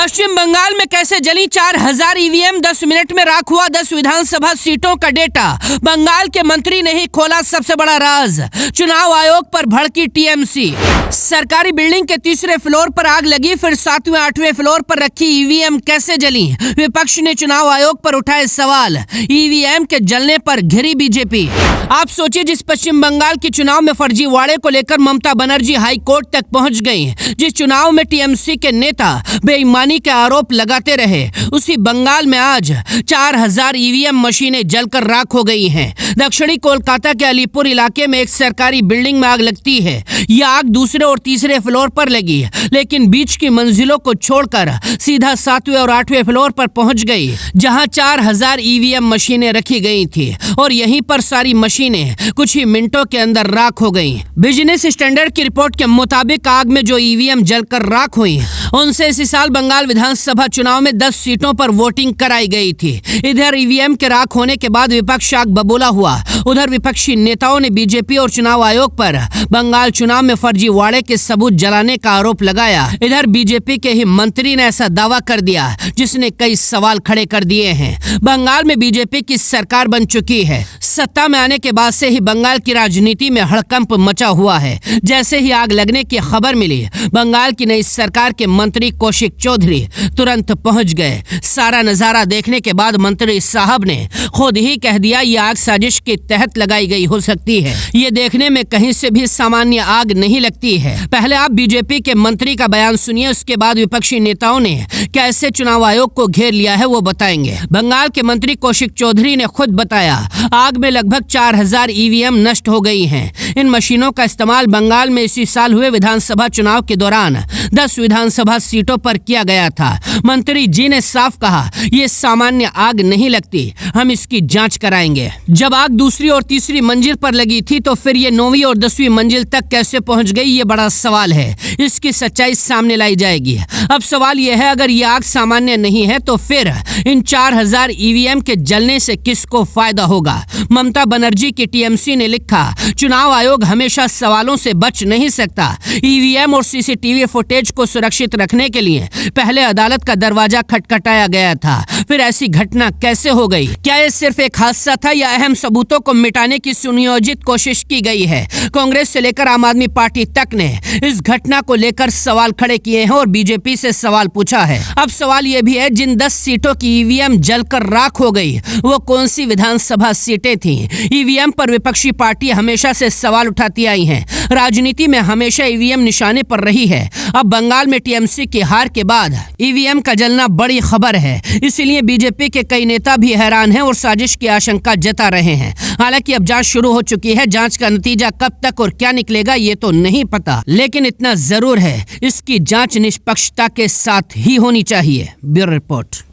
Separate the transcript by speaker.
Speaker 1: पश्चिम बंगाल में कैसे जली 4000 ईवीएम, 10 मिनट में राख हुआ 10 विधानसभा सीटों का डेटा। बंगाल के मंत्री ने ही खोला सबसे बड़ा राज। चुनाव आयोग पर भड़की टीएमसी। सरकारी बिल्डिंग के तीसरे फ्लोर पर आग लगी, फिर 7वें 8वें फ्लोर पर रखी ईवीएम कैसे जली। विपक्ष ने चुनाव आयोग पर उठाए सवाल। ईवीएम के जलने पर घिरी बीजेपी। आप सोचिए, जिस पश्चिम बंगाल के चुनाव में फर्जीवाड़े को लेकर ममता बनर्जी हाई कोर्ट तक पहुंच गई, जिस चुनाव में टीएमसी के नेता बेईमानी के आरोप लगाते रहे, उसी बंगाल में आज 4000 ईवीएम मशीनें जलकर राख हो गई हैं। दक्षिणी कोलकाता के अलीपुर इलाके में एक सरकारी बिल्डिंग में आग लगती है। यह आग दूसरे और तीसरे फ्लोर पर लगी, लेकिन बीच की मंजिलों को छोड़कर सीधा 7वें और 8वें फ्लोर पर पहुंच गई, जहां 4000 ईवीएम मशीनें रखी गई थी और यहीं पर सारी मशीनें कुछ ही मिनटों के अंदर राख हो गईं। बिजनेस स्टैंडर्ड की रिपोर्ट के मुताबिक आग में जो ईवीएम जलकर राख हुई, उनसे इसी साल बंगाल विधानसभा चुनाव में 10 सीटों पर वोटिंग कराई गई थी। इधर ईवीएम के राख होने के बाद विपक्ष आग बबूला हुआ। उधर विपक्षी नेताओं ने बीजेपी और चुनाव आयोग पर बंगाल चुनाव में फर्जीवाड़े के सबूत जलाने का आरोप लगाया। इधर बीजेपी के ही मंत्री ने ऐसा दावा कर दिया, जिसने कई सवाल खड़े कर दिए हैं। बंगाल में बीजेपी की सरकार बन चुकी है। सत्ता में आने के बाद से ही बंगाल की राजनीति में हड़कंप मचा हुआ है। जैसे ही आग लगने की खबर मिली, बंगाल की नई सरकार के मंत्री कौशिक चौधरी तुरंत पहुंच गए। सारा नजारा देखने के बाद मंत्री साहब ने खुद ही कह दिया, ये आग साजिश के तहत लगाई गई हो सकती है। ये देखने में कहीं से भी सामान्य आग नहीं लगती है। पहले आप बीजेपी के मंत्री का बयान सुनिए, उसके बाद विपक्षी नेताओं ने कैसे चुनाव आयोग को घेर लिया है वो बताएंगे। बंगाल के मंत्री कौशिक चौधरी ने खुद बताया, आग में लगभग 4000 ईवीएम नष्ट हो गई हैं। इन मशीनों का इस्तेमाल बंगाल में इसी साल हुए विधानसभा चुनाव के दौरान 10 विधानसभा सीटों पर किया गया था। मंत्री जी ने साफ कहा, ये सामान्य आग नहीं लगती, हम इसकी जांच कराएंगे। जब आग दूसरी और तीसरी मंजिल पर लगी थी, तो फिर ये 9वीं और 10वीं मंजिल तक कैसे पहुंच गई, ये बड़ा सवाल है। इसकी सच्चाई सामने लाई जाएगी। अब सवाल यह है, अगर ये आग सामान्य नहीं है, तो फिर इन 4000 ईवीएम के जलने से किसको फायदा होगा। ममता बनर्जी की टीएमसी ने लिखा, चुनाव आयोग हमेशा सवालों से बच नहीं सकता। ईवीएम और सीसीटीवी फुटेज को सुरक्षित रखने के लिए पहले अदालत का दरवाजा खटखटाया गया था, फिर ऐसी घटना कैसे हो गई। क्या ये सिर्फ एक हादसा था या अहम सबूतों को मिटाने की सुनियोजित कोशिश की गई है। कांग्रेस से लेकर आम आदमी पार्टी तक ने इस घटना को लेकर सवाल खड़े किए हैं और बीजेपी से सवाल पूछा है। अब सवाल यह भी है, जिन 10 सीटों की ईवीएम जलकर राख हो गई, वो कौन सी विधानसभा सीटें थी। ईवीएम पर विपक्षी पार्टी हमेशा से सवाल उठाती आई हैं। राजनीति में हमेशा ईवीएम निशाने पर रही है। अब बंगाल में टीएमसी की हार के बाद ईवीएम का जलना बड़ी खबर है। इसीलिए बीजेपी के कई नेता भी हैरान हैं और साजिश की आशंका जता रहे हैं। हालांकि अब जांच शुरू हो चुकी है। जांच का नतीजा कब तक और क्या निकलेगा ये तो नहीं पता, लेकिन इतना जरूर है, इसकी जांच निष्पक्षता के साथ ही होनी चाहिए। Bureau report.